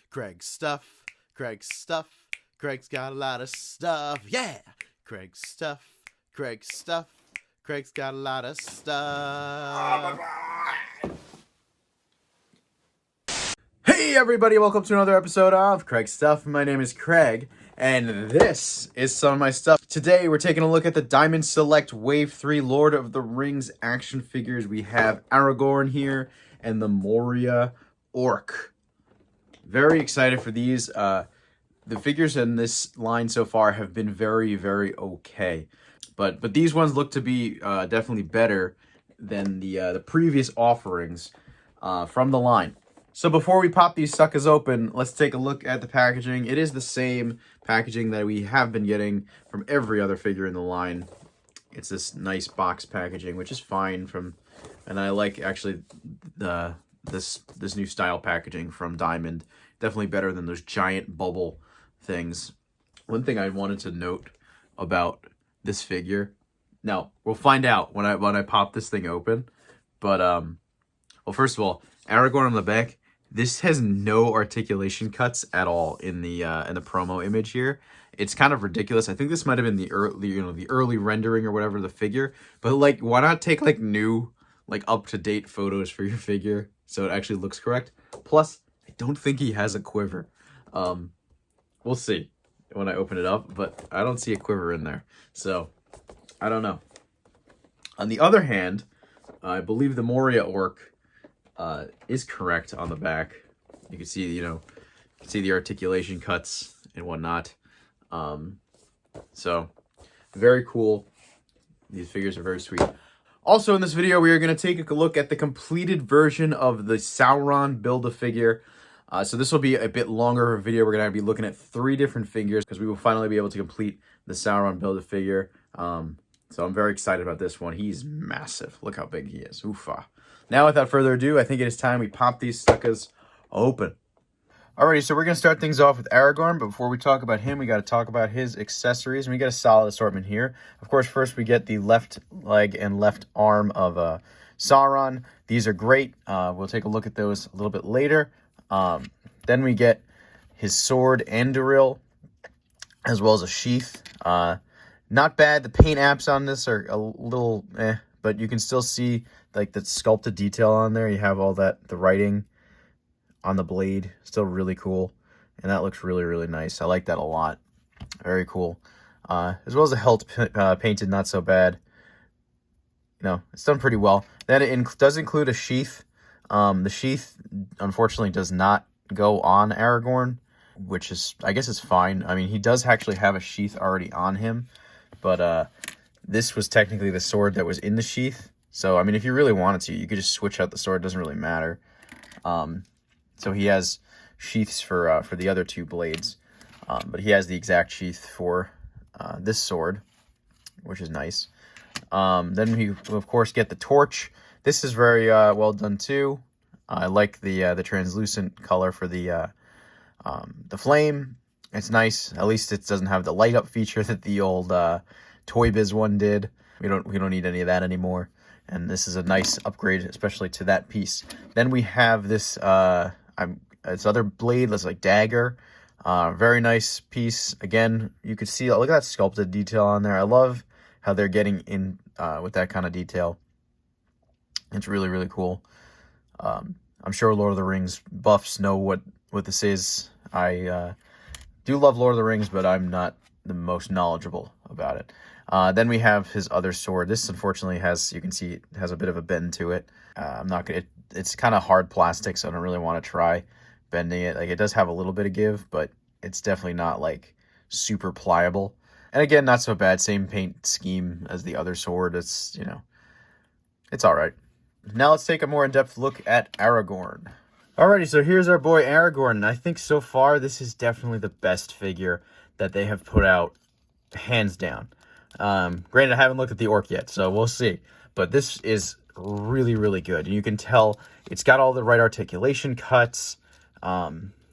Craig's stuff. Craig's stuff. Craig's got a lot of stuff. Yeah. Craig's stuff. Craig's stuff. Craig's got a lot of stuff. Hey everybody, welcome to another episode of Craig's Stuff. My name is Craig, and this is some of my stuff. Today we're taking a look at the Diamond Select Wave 3 Lord of the Rings action figures. We have Aragorn here and the Moria Orc. Very excited for these. The figures in this line so far have been very, very okay. But these ones look to be definitely better than the previous offerings from the line. So before we pop these suckers open, let's take a look at the packaging. It is the same packaging that we have been getting from every other figure in the line. It's this nice box packaging, which is fine and I like actually this new style packaging from Diamond. Definitely better than those giant bubble things. One thing I wanted to note about this figure. Now, we'll find out when I pop this thing open. But well, first of all, Aragorn on the back. This has no articulation cuts at all in the promo image here. It's kind of ridiculous. I think this might have been the early rendering or whatever of the figure. But like, why not take like new, like up-to-date photos for your figure so it actually looks correct? Plus, I don't think he has a quiver. We'll see when I open it up, but I don't see a quiver in there. So, I don't know. On the other hand, I believe the Moria Orc is correct on the back. You can see, the articulation cuts and whatnot. So, very cool. These figures are very sweet. Also in this video, we are going to take a look at the completed version of the Sauron Build-A-Figure. So this will be a bit longer of a video. We're going to be looking at 3 different figures because we will finally be able to complete the Sauron Build-A-Figure. So I'm very excited about this one. He's massive. Look how big he is. Oofa. Now, without further ado, I think it is time we pop these suckers open. Alrighty, so we're going to start things off with Aragorn, but before we talk about him, we got to talk about his accessories, and we got a solid assortment here. Of course, first we get the left leg and left arm of Sauron. These are great. We'll take a look at those a little bit later. Then we get his sword and Anduril, as well as a sheath. Not bad. The paint apps on this are a little but you can still see like the sculpted detail on there. You have all the writing on the blade. Still really cool. And that looks really, really nice. I like that a lot. Very cool. As well as the hilt painted not so bad. It's done pretty well. Then it does include a sheath. The sheath, unfortunately, does not go on Aragorn, which is, I guess it's fine. I mean, he does actually have a sheath already on him, but this was technically the sword that was in the sheath. So, I mean, if you really wanted to, you could just switch out the sword. It doesn't really matter. So he has sheaths for the other 2 blades, but he has the exact sheath for this sword, which is nice. Then we, of course, get the torch. This is very well done too. I like the translucent color for the flame. It's nice. At least it doesn't have the light up feature that the old Toy Biz one did. We don't need any of that anymore. And this is a nice upgrade, especially to that piece. Then we have this other blade that's like dagger. Very nice piece. Again, you could see, look at that sculpted detail on there. I love how they're getting in with that kind of detail. It's really, really cool. I'm sure Lord of the Rings buffs know what this is. I do love Lord of the Rings, but I'm not the most knowledgeable about it. Then we have his other sword. This, unfortunately, you can see, it has a bit of a bend to it. It's kind of hard plastic, so I don't really want to try bending it. Like, it does have a little bit of give, but it's definitely not, like, super pliable. And again, not so bad. Same paint scheme as the other sword. It's, it's all right. Now let's take a more in-depth look at Aragorn. Alrighty, so here's our boy Aragorn, and I think so far this is definitely the best figure that they have put out, hands down. Granted, I haven't looked at the orc yet, so we'll see. But this is really, really good. And you can tell it's got all the right articulation cuts,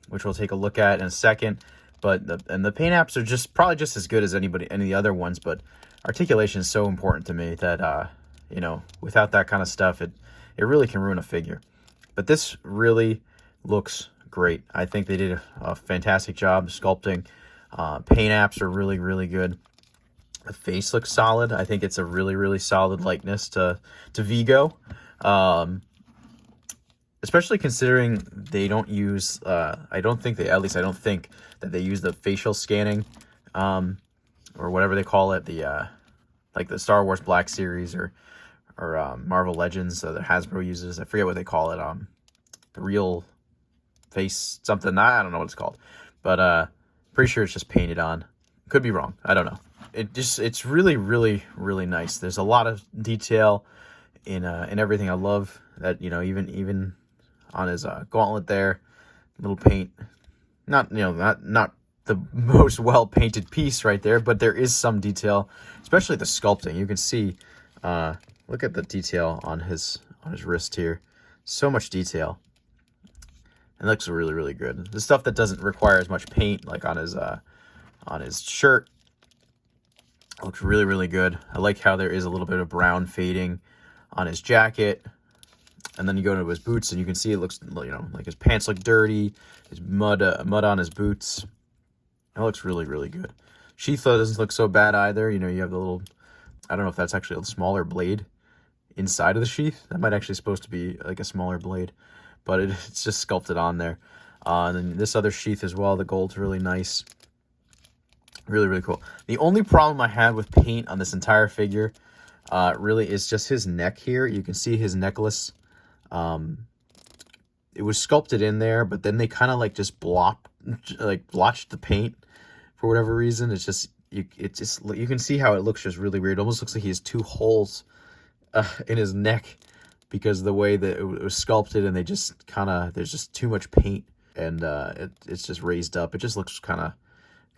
which we'll take a look at in a second. But the paint apps are probably just as good as any of the other ones. But articulation is so important to me that without that kind of stuff, it really can ruin a figure. But this really looks great. I think they did a fantastic job sculpting. Paint apps are really, really good. The face looks solid. I think it's a really, really solid likeness to Vigo. Especially considering they don't use, I don't think that they use the facial scanning, or whatever they call it, the like the Star Wars Black Series or Marvel Legends that Hasbro uses. I forget what they call it. The real face something. I don't know what it's called, but pretty sure it's just painted on. Could be wrong. I don't know. It's really, really, really nice. There's a lot of detail in everything. I love that, you know, even on his gauntlet there, little paint. Not the most well painted piece right there, but there is some detail, especially the sculpting. You can see, look at the detail on his wrist here. So much detail. It looks really, really good. The stuff that doesn't require as much paint, like on his shirt, looks really, really good. I like how there is a little bit of brown fading on his jacket. And then you go into his boots and you can see it looks, you know, like his pants look dirty. His mud on his boots. It looks really, really good. Sheath doesn't look so bad either. You know, you have the little, I don't know if that's actually a smaller blade inside of the sheath. That might actually supposed to be like a smaller blade, but it's just sculpted on there. And then this other sheath as well, the gold's really nice. Really, really cool. The only problem I had with paint on this entire figure really is just his neck here. You can see his necklace. It was sculpted in there, but then they kind of like just blotched the paint for whatever reason. It's just you can see how it looks just really weird. It almost looks like he has two holes in his neck because of the way that it was sculpted, and they just there's just too much paint, and it's just raised up. It just looks kind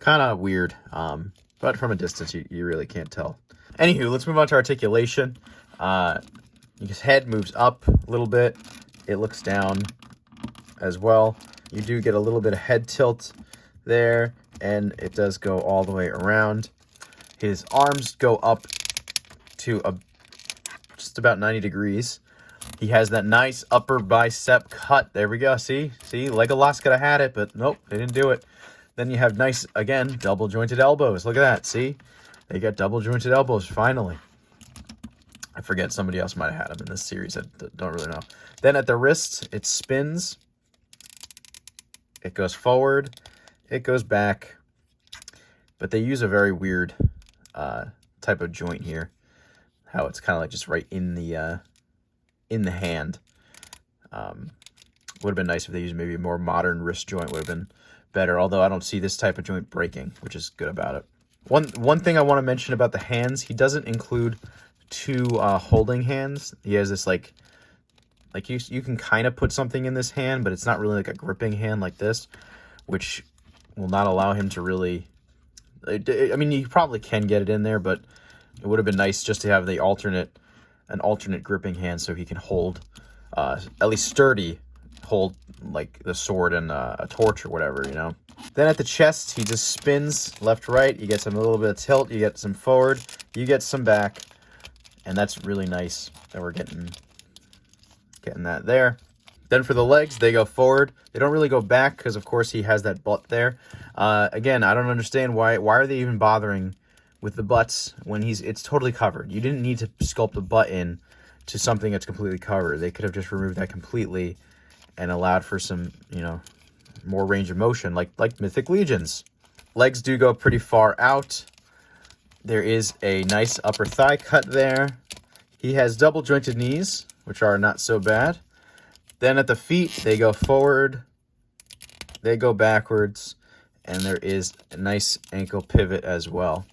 of weird, but from a distance you really can't tell. Anywho, let's move on to articulation. His head moves up a little bit. It looks down as well. You do get a little bit of head tilt there, and it does go all the way around. His arms go up to just about 90 degrees. He has that nice upper bicep cut. There we go. See, Legolas could have had it, but nope, they didn't do it. Then you have nice, again, double jointed elbows. Look at that. See, they got double jointed elbows finally. I forget, somebody else might have had them in this series. I don't really know. Then at the wrist, it spins. It goes forward. It goes back. But they use a very weird type of joint here. How it's kind of like just right in the hand. Would have been nice if they used maybe a more modern wrist joint. Would have been better. Although I don't see this type of joint breaking, which is good about it. One thing I want to mention about the hands, he doesn't include two holding hands. He has this like you can kind of put something in this hand, but it's not really like a gripping hand like this, which will not allow him to really. I mean, you probably can get it in there, but it would have been nice just to have an alternate gripping hand so he can hold, at least sturdy, hold like the sword and a torch or whatever, you know. Then at the chest, he just spins left, right. You get some a little bit of tilt. You get some forward. You get some back. And that's really nice that we're getting that there. Then for the legs, they go forward. They don't really go back because, of course, he has that butt there. Again, I don't understand why are they even bothering with the butts when it's totally covered. You didn't need to sculpt the butt in to something that's completely covered. They could have just removed that completely and allowed for some, you know, more range of motion like Mythic Legions. Legs do go pretty far out. There is a nice upper thigh cut there. He has double jointed knees, which are not so bad. Then at the feet, they go forward, they go backwards, and there is a nice ankle pivot as well.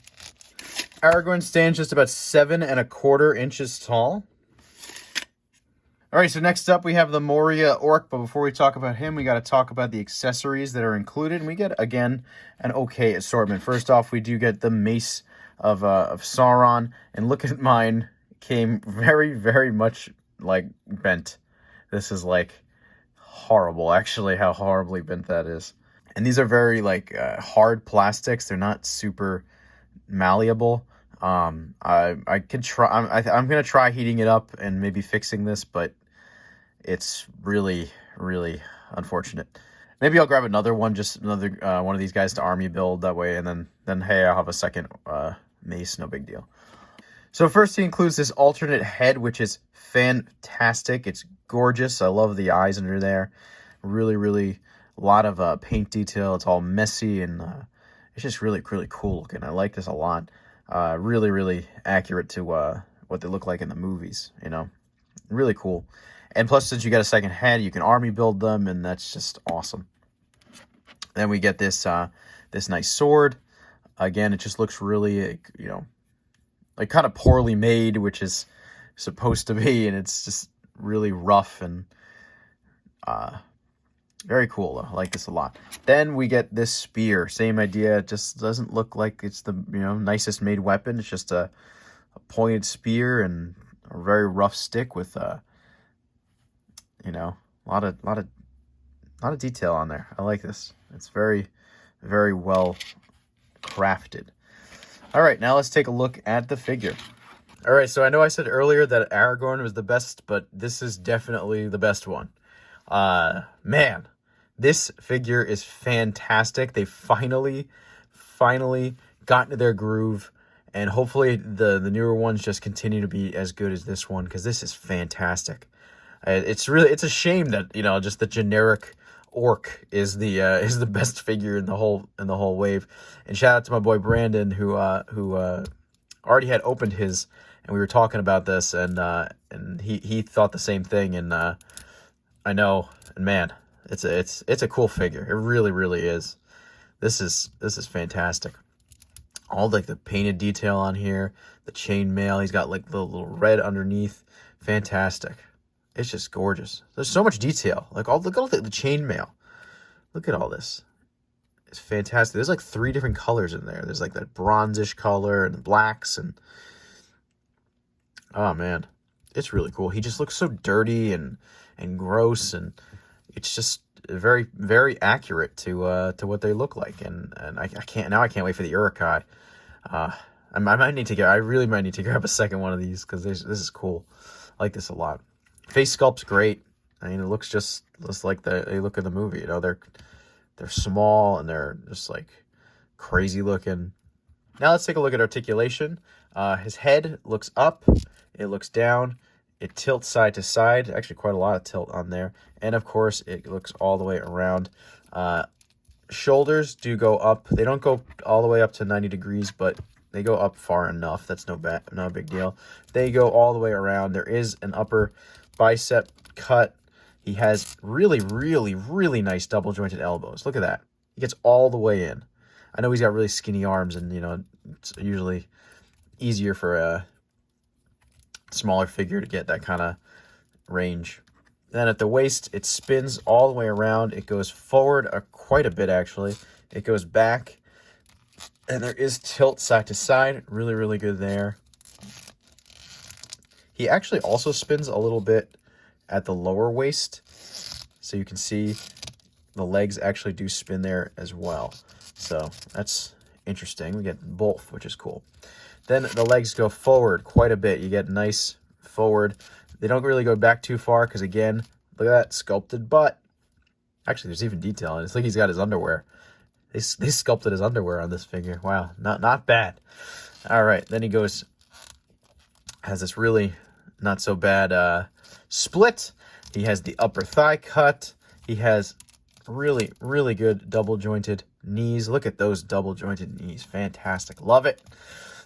Aragorn stands just about 7¼ inches tall. All right, so next up we have the Moria Orc, but before we talk about him, we got to talk about the accessories that are included, and we get, again, an okay assortment. First off, we do get the mace of Sauron, and look at mine, came very, very much, like, bent. This is, like, horrible, actually, how horribly bent that is. And these are very, like, hard plastics. They're not super malleable. I could try, I'm going to try heating it up and maybe fixing this, but it's really, really unfortunate. Maybe I'll grab another one, just another one of these guys to army build that way, and then hey, I'll have a second mace, no big deal. So first he includes this alternate head, which is fantastic. It's gorgeous. I love the eyes under there. Really, really a lot of paint detail. It's all messy, and it's just really, really cool looking. I like this a lot. Really, really accurate to what they look like in the movies, you know. Really cool. And plus, since you got a second head, you can army build them, and that's just awesome. Then we get this this nice sword. Again, it just looks really, you know, like kind of poorly made, which is supposed to be, and it's just really rough and very cool, though. I like this a lot. Then we get this spear. Same idea. It just doesn't look like it's the, you know, nicest made weapon. It's just a pointed spear and a very rough stick with you know, a lot of detail on there. I like this. It's very, very well crafted. All right, now let's take a look at the figure. All right, so I know I said earlier that Aragorn was the best, but this is definitely the best one. Man, this figure is fantastic. They finally got into their groove, and hopefully the newer ones just continue to be as good as this one, because this is fantastic. It's a shame that, you know, just the generic orc is the best figure in the whole wave. And shout out to my boy Brandon who already had opened his, and we were talking about this, and he thought the same thing. And I know, and man, it's a cool figure. It really is. This is fantastic. All like the painted detail on here, the chainmail. He's got like the little red underneath. Fantastic. It's just gorgeous. There's so much detail. Like look at all the chainmail. Look at all this. It's fantastic. There's like 3 different colors in there. There's like that bronzish color and the blacks, and oh man, it's really cool. He just looks so dirty and gross, and it's just very, very accurate to what they look like. And I can't wait for the Urukai. I really might need to grab a second one of these, because this is cool. I like this a lot. Face sculpt's great. I mean, it looks just like they look in the movie. You know, they're small and they're just like crazy looking. Now let's take a look at articulation. His head looks up, it looks down, it tilts side to side. Actually, quite a lot of tilt on there. And of course, it looks all the way around. Shoulders do go up. They don't go all the way up to 90 degrees, but they go up far enough. That's no big deal. They go all the way around. There is an upper bicep cut. He has really nice double jointed elbows. Look at that. He gets all the way in. I know he's got really skinny arms, and, you know, it's usually easier for a smaller figure to get that kind of range. Then at the waist, it spins all the way around. It goes forward quite a bit, actually. It goes back, and there is tilt side to side. Really good there. He actually also spins a little bit at the lower waist, so you can see the legs actually do spin there as well. So that's interesting. We get both, which is cool. Then the legs go forward quite a bit. You get nice forward. They don't really go back too far, because again, look at that sculpted butt. Actually, there's even detail, and it's like he's got his underwear. They sculpted his underwear on this figure. Wow, not bad. All right, then he has this really not so bad split. He has the upper thigh cut. He has really good double jointed knees. Look at those double jointed knees. Fantastic. Love it.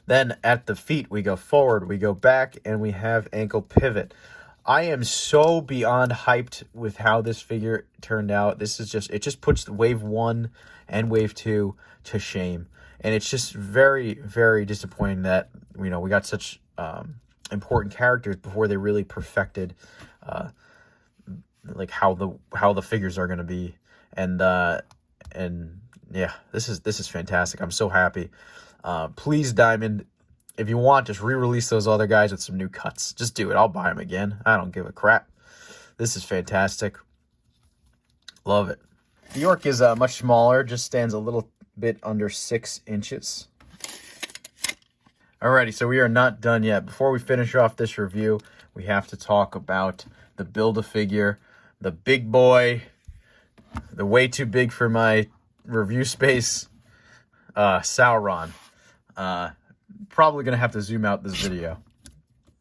Then at the feet, we go forward, we go back, and we have ankle pivot. I am so beyond hyped with how this figure turned out. It just puts the wave 1 and wave 2 to shame. And it's just very disappointing that, you know, we got such important characters before they really perfected like how the figures are going to be. And yeah, this is fantastic. I'm so happy. Please, Diamond, if you want, just re-release those other guys with some new cuts. Just do it. I'll buy them again. I don't give a crap. This is fantastic. Love it. The orc is much smaller, just stands a little bit under 6 inches. Alrighty, so we are not done yet. Before we finish off this review, we have to talk about the Build-A-Figure, the big boy, the way too big for my review space Sauron. Probably gonna have to zoom out this video.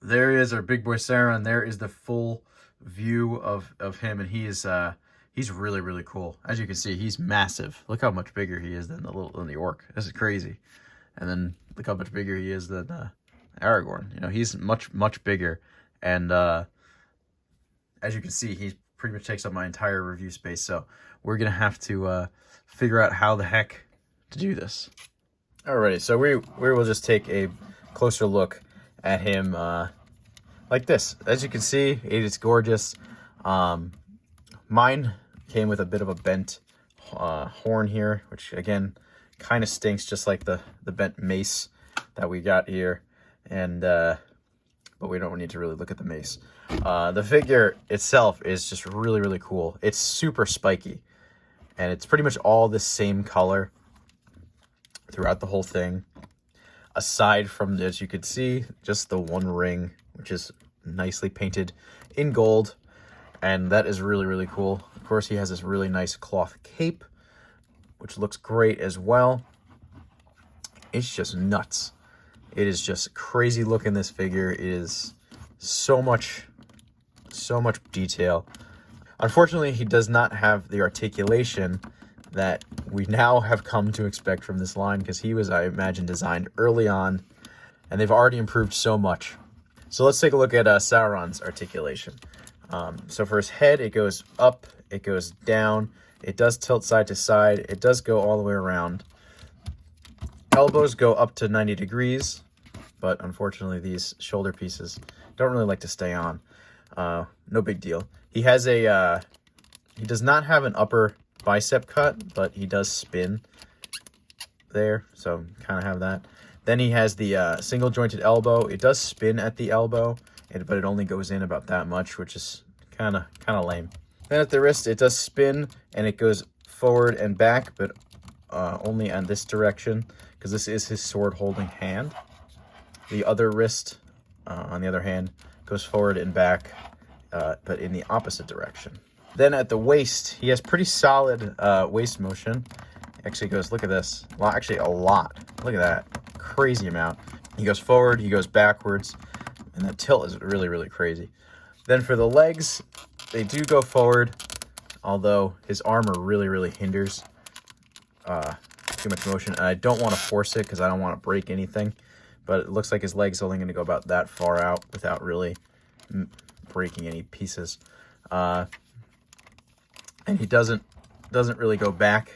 There is our big boy Sauron. There is the full view of him, and he's really, really cool. As you can see, he's massive. Look how much bigger he is than the orc. This is crazy. And then look how much bigger he is than Aragorn. You know, he's much bigger. And as you can see, he pretty much takes up my entire review space. So we're gonna have to figure out how the heck to do this. Alrighty, so we will just take a closer look at him like this. As you can see, it is gorgeous. Mine came with a bit of a bent horn here, which again kind of stinks, just like the bent mace that we got here. And but we don't need to really look at the mace. The figure itself is just really, really cool. It's super spiky, and it's pretty much all the same color throughout the whole thing, aside from, as you could see, just the one ring, which is nicely painted in gold, and that is really, really cool. Of course, he has this really nice cloth cape, which looks great as well. It's just nuts. It is just crazy looking, this figure. It is so much detail. Unfortunately, he does not have the articulation that we now have come to expect from this line, because he was, I imagine, designed early on, and they've already improved so much. So let's take a look at Sauron's articulation. So for his head, it goes up, it goes down, it does tilt side to side, it does go all the way around. Elbows go up to 90 degrees, but unfortunately these shoulder pieces don't really like to stay on. No big deal. He has a, he does not have an upper bicep cut, but he does spin there, so kind of have that. Then he has the single jointed elbow. It does spin at the elbow, but it only goes in about that much, which is kind of lame. Then at the wrist, it does spin, and it goes forward and back, but only on this direction, because this is his sword holding hand. The other wrist, on the other hand, goes forward and back, but in the opposite direction. Then at the waist, he has pretty solid waist motion. Actually goes, look at this, actually a lot. Look at that, crazy amount. He goes forward, he goes backwards, and that tilt is really, really crazy. Then for the legs, they do go forward, although his armor really, really hinders too much motion. And I don't want to force it because I don't want to break anything, but it looks like his leg's only going to go about that far out without really breaking any pieces. And he doesn't really go back,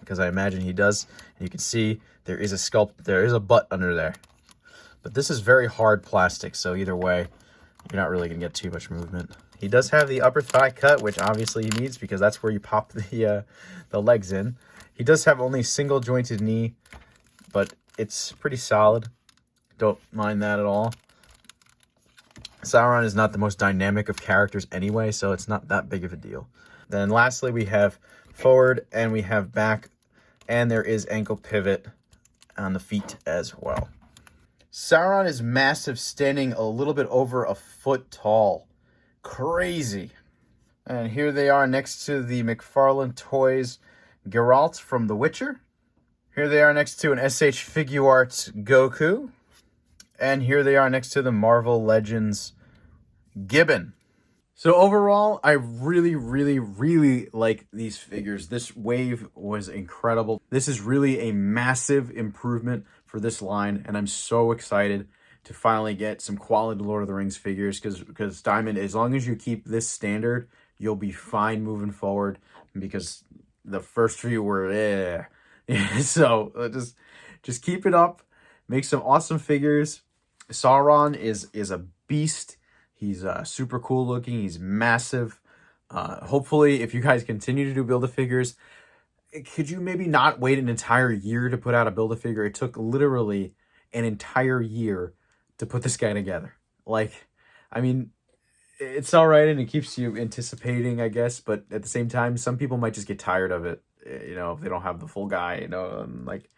because I imagine he does. And you can see there is a butt under there. But this is very hard plastic, so either way, you're not really going to get too much movement. He does have the upper thigh cut, which obviously he needs, because that's where you pop the legs in. He does have only single jointed knee, but it's pretty solid. Don't mind that at all. Sauron is not the most dynamic of characters anyway, so it's not that big of a deal. Then lastly, we have forward and we have back, and there is ankle pivot on the feet as well. Sauron is massive, standing a little bit over a foot tall. Crazy. And here they are next to the McFarlane Toys Geralt from The Witcher. Here they are next to an SH Figuarts Goku. And here they are next to the Marvel Legends Gibbon. So overall, I really, really, really like these figures. This wave was incredible. This is really a massive improvement for this line, and I'm so excited to finally get some quality Lord of the Rings figures, because Diamond, as long as you keep this standard, you'll be fine moving forward, because the first few were so just keep it up, make some awesome figures. Sauron is a beast. He's super cool looking. He's massive. Hopefully, if you guys continue to do Build-A-Figures, could you maybe not wait an entire year to put out a Build-A-Figure? It took literally an entire year to put this guy together. Like, I mean, it's all right and it keeps you anticipating, I guess. But at the same time, some people might just get tired of it, you know, if they don't have the full guy, you know, and like,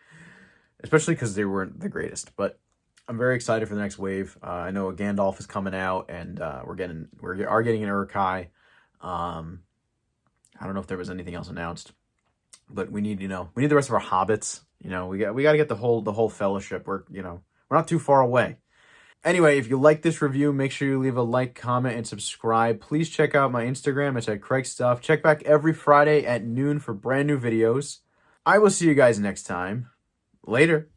especially because they weren't the greatest. But I'm very excited for the next wave. I know a Gandalf is coming out, and we are getting an Uruk-hai. I don't know if there was anything else announced, but we need, you know, we need the rest of our hobbits. You know, we got to get the whole fellowship. We're not too far away. Anyway, if you like this review, make sure you leave a like, comment, and subscribe. Please check out my Instagram. It's at Craig Stuff. Check back every Friday at noon for brand new videos. I will see you guys next time. Later.